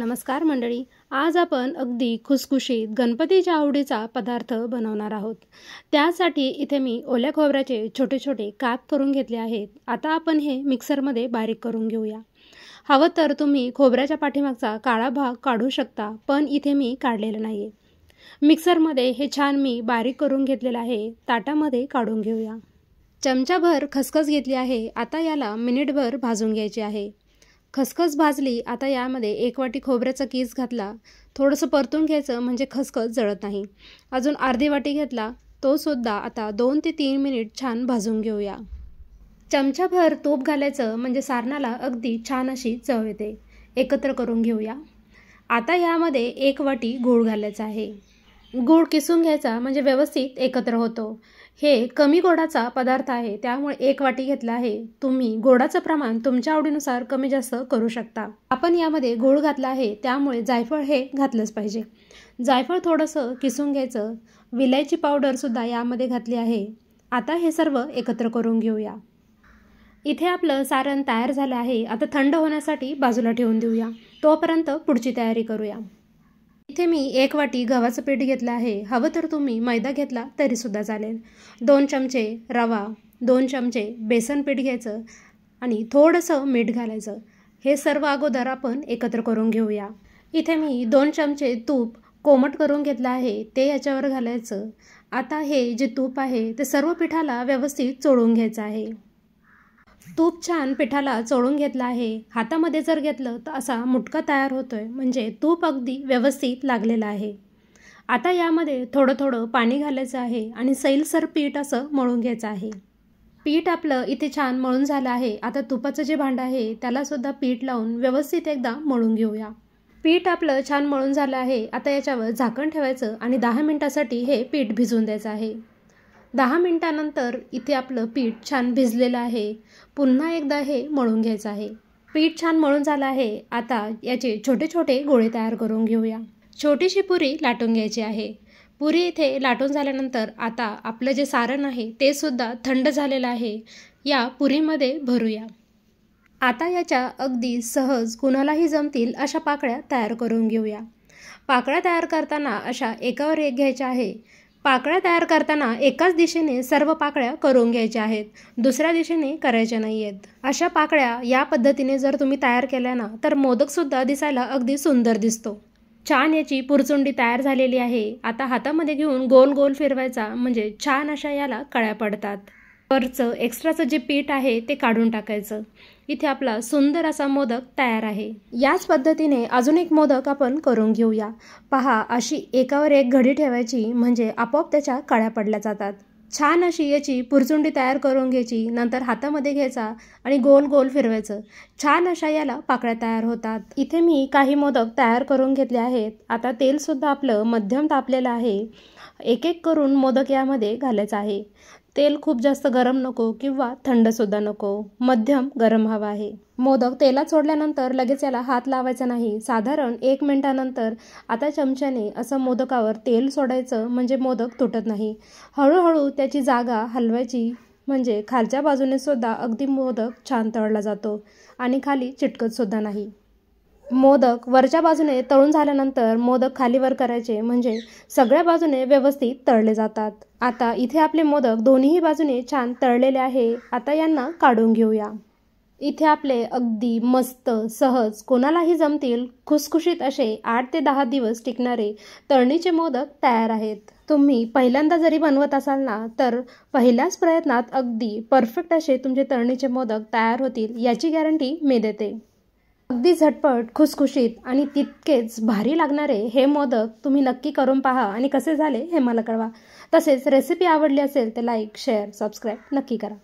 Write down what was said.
नमस्कार मंडळी, आज आपण अगदी खुसखुशीत गणपतीच्या आवडीचा पदार्थ बनवणार आहोत। त्यासाठी इथे मी ओल्या खोबऱ्याचे छोटे छोटे काप करून घेतले आहेत। आता आपण हे मिक्सरमध्ये बारीक करून घेऊया। हवं तर तुम्ही खोबऱ्याच्या पाठीमागचा काळा भाग काढू शकता, पण इथे मी काढलेला नाहीये। मिक्सरमध्ये हे छान मी बारीक करून घेतलेलं आहे। ताटामध्ये काढून घेऊया। चमचाभर खसखस घेतली आहे। आता याला मिनिटभर भाजून घ्यायचे आहे। खसखस भाजली। आता यामध्ये 1 वाटी खोबऱ्याचा कीस घातला। थोडंसं परतून घ्यायचं म्हणजे खसखस जळत नाही। अजून अर्धी वाटी घेतला, तो सुद्धा आता 2 ते 3 मिनिट छान भाजून घेऊया। चमचाभर तूप घालायचं म्हणजे सारणाला अगदी छान अशी चव येते। एकत्र करून घेऊया। आता यामध्ये 1 वाटी गूळ घालायचा आहे। गूळ किसून घ्यायचा म्हणजे व्यवस्थित एकत्र होतो। हे कमी गोडाचा पदार्थ आहे, त्यामुळे 1 वाटी घेतला आहे। तुम्ही गोडाचं प्रमाण तुमच्या आवडीनुसार कमी जास्त करू शकता। आपण यामध्ये गूळ घातला आहे, त्यामुळे जायफळ हे घातलंच पाहिजे। जायफळ थोडंसं किसून घ्यायचं। विलायची पावडर सुद्धा यामध्ये घातली आहे। आता हे सर्व एकत्र करून घेऊया। इथे आपलं सारण तयार झालं आहे। आता थंड होण्यासाठी बाजूला ठेवून देऊया। तोपर्यंत पुढची तयारी करूया। इथे मी 1 वाटी गव्हाचं पीठ घेतलं आहे। हवं तर तुम्ही मैदा घेतला तरी सुद्धा चालेल। 2 चमचे रवा, 2 चमचे बेसन पीठ घ्यायचं आणि थोडंसं मीठ घालायचं। हे सर्व अगोदर आपण एकत्र करून घेऊया। इथे मी 2 चमचे तूप कोमट करून घेतलं आहे, ते याच्यावर घालायचं। आता हे जे तूप आहे ते सर्व पिठाला व्यवस्थित चोळून घ्यायचं आहे। तूप छान पिठाला चोळून घेतला आहे। हातामध्ये जर घेतलं तर असा मुटका तयार होतोय, म्हणजे तूप अगदी व्यवस्थित लागलेलं आहे। आता यामध्ये थोडं थोडं पाणी घालायचं आहे आणि सैलसर पीठ असं मळून घ्यायचं आहे। पीठ आपलं इथे छान मळून झालं आहे। आता तुपाचं जे भांडं आहे त्याला सुद्धा पीठ लावून व्यवस्थित एकदा मळून घेऊया। पीठ आपलं छान मळून झालं आहे। आता याच्यावर झाकण ठेवायचं आणि 10 मिनिटासाठी हे पीठ भिजून द्यायचं आहे। 10 मिनिटानंतर इथे आपलं पीठ छान भिजलेलं आहे। पुन्हा एकदा हे मळून घ्यायचं आहे। पीठ छान मळून झालं आहे। आता याचे छोटे छोटे गोळे तयार करून घेऊया। छोटीशी पुरी लाटून घ्यायची आहे। पुरी इथे लाटून झाल्यानंतर आता आपलं जे सारण आहे ते सुद्धा थंड झालेलं आहे। या पुरीमध्ये भरूया। आता याच्या अगदी सहज कुणालाही जमतील अशा पाकळ्या तयार करून घेऊया। पाकळ्या तयार करताना अशा एकावर एक घ्यायच्या आहे। पाकळ्या तयार करताना एकाच दिशेने सर्व पाकळ्या करून घ्यायच्या आहेत, दुसऱ्या दिशेने करायच्या नाही आहेत। अशा पाकळ्या या पद्धतीने जर तुम्ही तयार केल्या ना, तर मोदकसुद्धा दिसायला अगदी सुंदर दिसतो। छान याची पुरचुंडी तयार झालेली आहे। आता हातामध्ये घेऊन गोल गोल फिरवायचा म्हणजे छान अशा याला कळ्या पडतात। वरचं एक्स्ट्राचं जे पीठ आहे ते काढून टाकायचं। इथे आपला सुंदर असा मोदक तयार आहे। याच पद्धतीने अजून एक मोदक आपण करून घेऊया। पहा, अशी एकावर एक घडी ठेवायची म्हणजे आपोआप त्याच्या कळ्या पडल्या जातात। छान अशी याची पुरचुंडी तयार करून घ्यायची, नंतर हातामध्ये घ्यायचा आणि गोल गोल फिरवायचं। छान अशा याला पाकळ्या तयार होतात। इथे मी काही मोदक तयार करून घेतले आहेत। आता तेल सुद्धा आपलं मध्यम तापलेलं आहे। एक एक करून मोदक यामध्ये घालायचं आहे। तेल खूप जास्त गरम नको किंवा थंड सुद्धा नको, मध्यम गरम हवा आहे। मोदक तेलात सोडल्यानंतर लगेच याला हात लावायचा नाही। साधारण 1 मिनिटानंतर आता चमच्याने असं मोदकावर तेल सोडायचं म्हणजे मोदक तुटत नाही। हळूहळू त्याची जागा हलवायची म्हणजे खालच्या बाजूने सुद्धा अगदी मोदक छान तळला जातो आणि खाली चिटकत सुद्धा नाही। मोदक वरच्या बाजूने तळून झाल्यानंतर मोदक खालीवर करायचे म्हणजे सगळ्या बाजूने व्यवस्थित तळले जातात। आता इथे आपले मोदक दोन्ही बाजूने छान तळलेले आहे। आता यांना काढून घेऊया। इथे आपले अगदी मस्त सहज कोणालाही जमतील खुसखुशीत असे 8 ते 10 दिवस टिकणारे तळणीचे मोदक तयार आहेत। तुम्ही पहिल्यांदा जरी बनवत असाल ना, तर पहिल्याच प्रयत्नात अगदी परफेक्ट असे तुमचे तळणीचे मोदक तयार होतील याची गॅरंटी मी देते। अगदी झटपट, खुसखुशीत आणि तितकेच भारी लागणारे हे मोदक तुम्ही नक्की करून पहा आणि कसे झाले हे मला कळवा। तसेच रेसिपी आवडली असेल तर लाईक, शेअर, सबस्क्राईब नक्की करा।